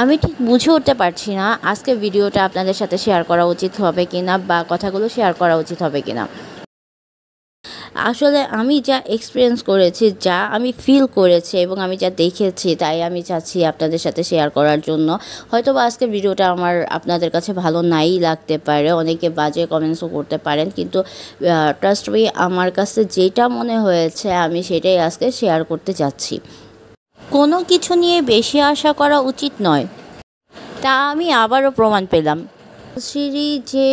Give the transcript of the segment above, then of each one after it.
আমি ঠিক বুঝে উঠতে পারছি না আজকে ভিডিওটা আপনাদের সাথে শেয়ার করা উচিত হবে কিনা বা কথাগুলো শেয়ার করা উচিত হবে কিনা। আসলে আমি যা এক্সপিরিয়েন্স করেছি, যা আমি ফিল করেছি এবং আমি যা দেখেছি, তাই আমি চাচ্ছি আপনাদের সাথে শেয়ার করার জন্য। হয়তো বা আজকের ভিডিওটা আপনাদের কাছে ভালো নাই লাগতে পারে, অনেকে বাজে কমেন্টসও করতে পারেন, কিন্তু ট্রাস্ট মি, আমার কাছে যেটা মনে হয়েছে আমি সেটাই আজকে শেয়ার করতে চাচ্ছি। কোনো কিছু নিয়ে বেশি আশা করা উচিত নয়, তা আমি আবারও প্রমাণ পেলাম। সিঁড়ি যে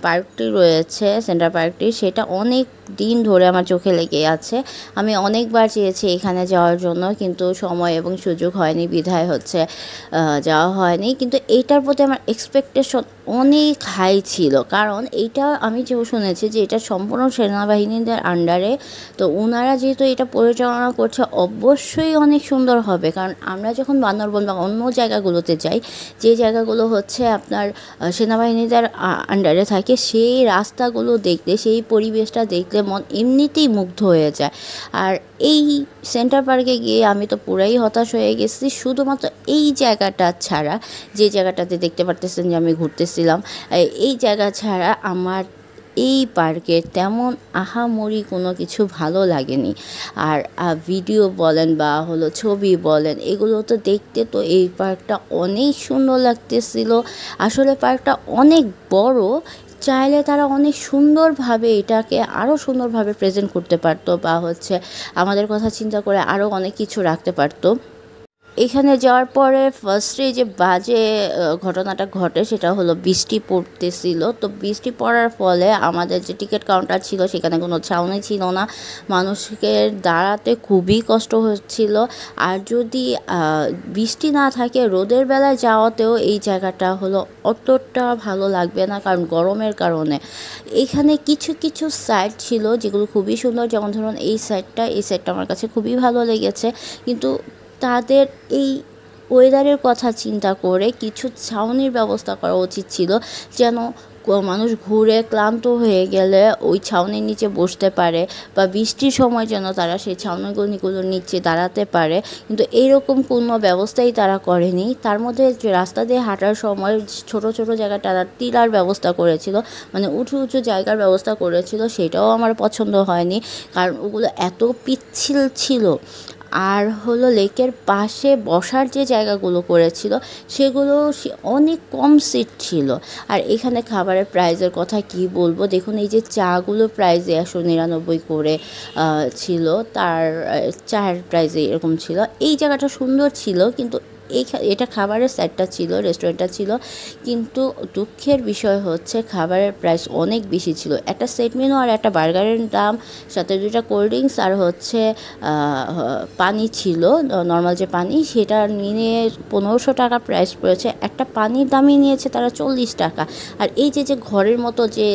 পার্কটি রয়েছে, সেন্টার পার্কটি, সেটা অনেক দিন ধরে আমার চোখে লেগে আছে। আমি অনেকবার চেয়েছি এখানে যাওয়ার জন্য, কিন্তু সময় এবং সুযোগ হয়নি, বিধায় হচ্ছে যাওয়া হয়নি। কিন্তু এইটার প্রতি আমার এক্সপেকটেশন অনেক হাই ছিল, কারণ এইটা আমি যেও শুনেছি যে এটা সম্পূর্ণ সেনাবাহিনীদের আন্ডারে। তো ওনারা যেহেতু এটা পরিচালনা করছে, অবশ্যই অনেক সুন্দর হবে। কারণ আমরা যখন বান্দরবন বা অন্য জায়গাগুলোতে যাই, যে জায়গাগুলো হচ্ছে আপনার সেনাবাহিনীদের আন্ডারে থাকে, সেই রাস্তাগুলো দেখলে, সেই পরিবেশটা দেখলে মন এমনিতেই মুগ্ধ হয়ে যায়। আর এই সেন্টার পার্কে গিয়ে আমি তো পুরাই হতাশ হয়ে গেছি, শুধুমাত্র এই জায়গাটা ছাড়া, যে জায়গাটাতে দেখতে পারতেছেন যে আমি ঘুরতেছিলাম, এই জায়গা ছাড়া আমার এই পার্কে তেমন আহামরি কোনো কিছু ভালো লাগেনি। আর ভিডিও বলেন বা ছবি বলেন, এগুলো তো দেখতে তো এই পার্কটা অনেক সুন্দর লাগতেছিল। আসলে পার্কটা অনেক বড়, চাইলে তারা অনেক সুন্দরভাবে এটাকে আরও সুন্দরভাবে প্রেজেন্ট করতে পারতো, বা আমাদের কথা চিন্তা করে আরও অনেক কিছু রাখতে পারতো। এখানে যাওয়ার পরে ফার্স্টে যে বাজে ঘটনাটা ঘটে, সেটা হলো বৃষ্টি পড়তেছিল। তো বৃষ্টি পড়ার ফলে আমাদের যে টিকিট কাউন্টার ছিল সেখানে কোনো ছাউনি ছিল না, মানুষকে দাঁড়াতে খুবই কষ্ট হচ্ছিল। আর যদি বৃষ্টি না থাকে, রোদের বেলায় যাওয়াতেও এই জায়গাটা অতটা ভালো লাগবে না, কারণ গরমের কারণে। এখানে কিছু কিছু সাইড ছিল যেগুলো খুবই সুন্দর, যেমন ধরুন এই সাইডটা আমার কাছে খুবই ভালো লেগেছে। কিন্তু তাদের এই ওয়েদারের কথা চিন্তা করে কিছু ছাউনির ব্যবস্থা করা উচিত ছিল, যেন মানুষ ঘুরে ক্লান্ত হয়ে গেলে ওই ছাউনির নিচে বসতে পারে, বা বৃষ্টির সময় যেন তারা সেই ছাউনিগুলোর নিচে দাঁড়াতে পারে। কিন্তু এইরকম কোনো ব্যবস্থাই তারা করেনি। তার মধ্যে যে রাস্তা দিয়ে হাঁটার সময় ছোট ছোট জায়গায় তারা টিলার ব্যবস্থা করেছিল, মানে উঁচু উঁচু জায়গার ব্যবস্থা করেছিল, সেটাও আমার পছন্দ হয়নি, কারণ ওগুলো এত পিচ্ছিল ছিল। আর লেকের পাশে বসার যে জায়গাগুলো করেছিল, সেগুলো অনেক কম সিট ছিল। আর এখানে খাবারের প্রাইসের কথা কি বলবো, দেখুন এই যে চাগুলো প্রাইসে 199 করে ছিল, তার চায়ের প্রাইসে এরকম ছিল। এই জায়গাটা সুন্দর ছিল, কিন্তু এটা খাবারের সাইডটা ছিল, রেস্টুরেন্টটা ছিল, কিন্তু দুঃখের বিষয় হচ্ছে খাবারের প্রাইস অনেক বেশি ছিল। একটা সেট মেনু আর একটা বার্গারের দাম, সাথে 2টা কোল্ড ড্রিঙ্কস আর পানি ছিল, নর্মাল যে পানি, সেটা নিয়ে 1500 টাকা প্রাইস পড়েছে। একটা পানির দামই নিয়েছে তারা 40 টাকা। আর এই যে ঘরের মতো যে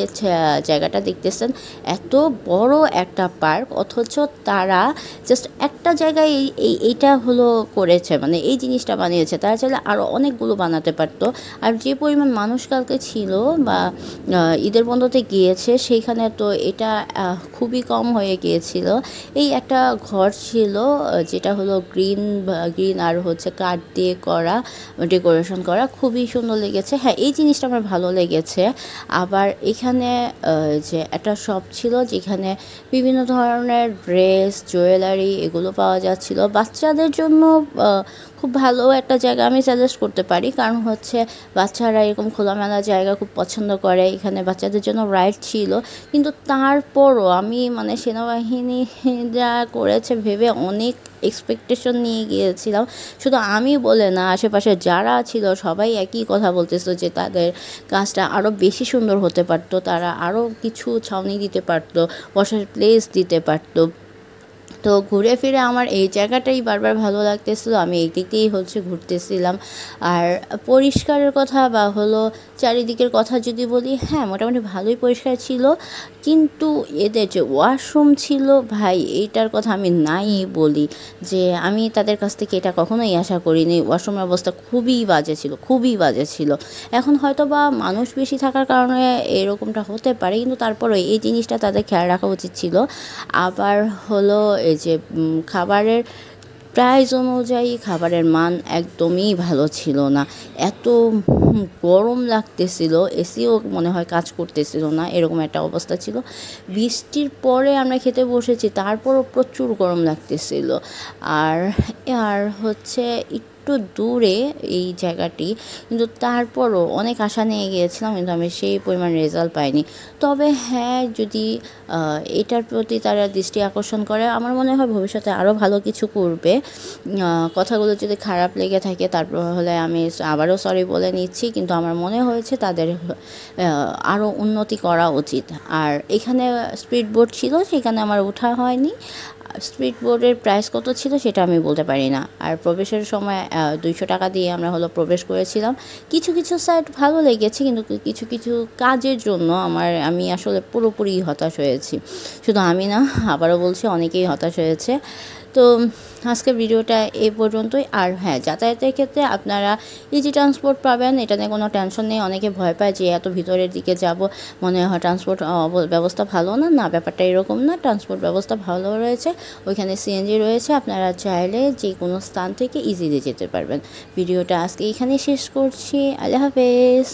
জায়গাটা দেখতেছেন, এত বড় একটা পার্ক, অথচ তারা জাস্ট একটা জায়গায় এইটা করেছে, মানে এই জিনিসটা বানিয়েছে। তারা চাইলে আরও অনেকগুলো বানাতে পারতো। আর যে পরিমাণ মানুষ কালকে ছিল বা ঈদের বন্ধতে গিয়েছে, সেইখানে তো এটা খুবই কম হয়ে গিয়েছিল। এই একটা ঘর ছিল যেটা গ্রিন আর কাঠ দিয়ে করা, ডেকোরেশন করা, খুবই সুন্দর লেগেছে। হ্যাঁ, এই জিনিসটা আমার ভালো লেগেছে। আবার এখানে যে একটা শপ ছিল যেখানে বিভিন্ন ধরনের ড্রেস, জুয়েলারি এগুলো পাওয়া যাচ্ছিল। বাচ্চাদের জন্য খুব ভালো একটা জায়গা আমি সাজেস্ট করতে পারি, কারণ বাচ্চারা এরকম খোলামেলা জায়গা খুব পছন্দ করে। এখানে বাচ্চাদের জন্য রাইড ছিল, কিন্তু তারপরও আমি সেনাবাহিনী যা করেছে ভেবে অনেক এক্সপেকটেশন নিয়ে গিয়েছিলাম। শুধু আমি বলে না, আশেপাশে যারা ছিল সবাই একই কথা বলতেছিল যে তাদের কাজটা আরও বেশি সুন্দর হতে পারতো, তারা আরও কিছু ছাউনি দিতে পারতো, বসার প্লেস দিতে পারতো। তো ঘুরে ফিরে আমার এই জায়গাটাই বারবার ভালো লাগতেছিল, আমি এই দিক দিয়েই ঘুরতেছিলাম। আর পরিষ্কারের কথা বা চারিদিকের কথা যদি বলি, হ্যাঁ মোটামুটি ভালোই পরিষ্কার ছিল, কিন্তু এদের যে ওয়াশরুম ছিল ভাই, এইটার কথা আমি নাই বলি, যে আমি তাদের কাছ থেকে এটা কখনোই আশা করিনি। ওয়াশরুমের অবস্থা খুবই বাজে ছিল, খুবই বাজে ছিল। এখন হয়তো বা মানুষ বেশি থাকার কারণে এরকমটা হতে পারে, কিন্তু তারপরে এই জিনিসটা তাদের খেয়াল রাখা উচিত ছিল। আবার এই যে খাবারের প্রাইস অনুযায়ী খাবারের মান একদমই ভালো ছিল না। এত গরম লাগতেছিল, এসিও মনে হয় কাজ করতেছিল না, এরকম একটা অবস্থা ছিল। বৃষ্টির পরে আমরা খেতে বসেছি, তারপরও প্রচুর গরম লাগতেছিল। আর আর হচ্ছে একটু দূরে এই জায়গাটি, কিন্তু তারপরও অনেক আশা নিয়ে গিয়েছিলাম, কিন্তু আমি সেই পরিমাণ রেজাল্ট পাইনি। তবে হ্যাঁ, যদি এটার প্রতি তারা দৃষ্টি আকর্ষণ করে, আমার মনে হয় ভবিষ্যতে আরও ভালো কিছু করবে। কথাগুলো যদি খারাপ লেগে থাকে তারপর হলে আমি আবারও সরি বলে নিচ্ছি, কিন্তু আমার মনে হয়েছে তাদের আরও উন্নতি করা উচিত। আর এখানে স্পিড বোট ছিল, সেখানে আমার ওঠা হয়নি। স্পিড বোটের প্রাইস কত ছিল সেটা আমি বলতে পারি না। আর প্রবেশের সময় 200 টাকা দিয়ে আমরা প্রবেশ করেছিলাম। কিছু কিছু সাইট ভালো লেগেছে, কিন্তু কিছু কিছু কাজের জন্য আমি আসলে পুরোপুরি হতাশ হয়েছি। শুধু আমি না, আবারও বলছি, অনেকেই হতাশ হয়েছে। তো আজকের ভিডিওটা এই পর্যন্তই। আর হ্যাঁ, যাতায়াতের ক্ষেত্রে আপনারা ইজি ট্রান্সপোর্ট পাবেন, এটা নিয়ে কোনো টেনশন নেই। অনেকে ভয় পায় যে এত ভিতরের দিকে যাব, মনে হয় ট্রান্সপোর্ট ব্যবস্থা ভালো না। না, ব্যাপারটা এরকম না, ট্রান্সপোর্ট ব্যবস্থা ভালো রয়েছে। ওইখানে সিএনজি রয়েছে, আপনারা চাইলে যে কোনো স্থান থেকে ইজিলি যেতে পারবেন। ভিডিওটা আজকে এখানে শেষ করছি। আল্লাহ হাফেজ।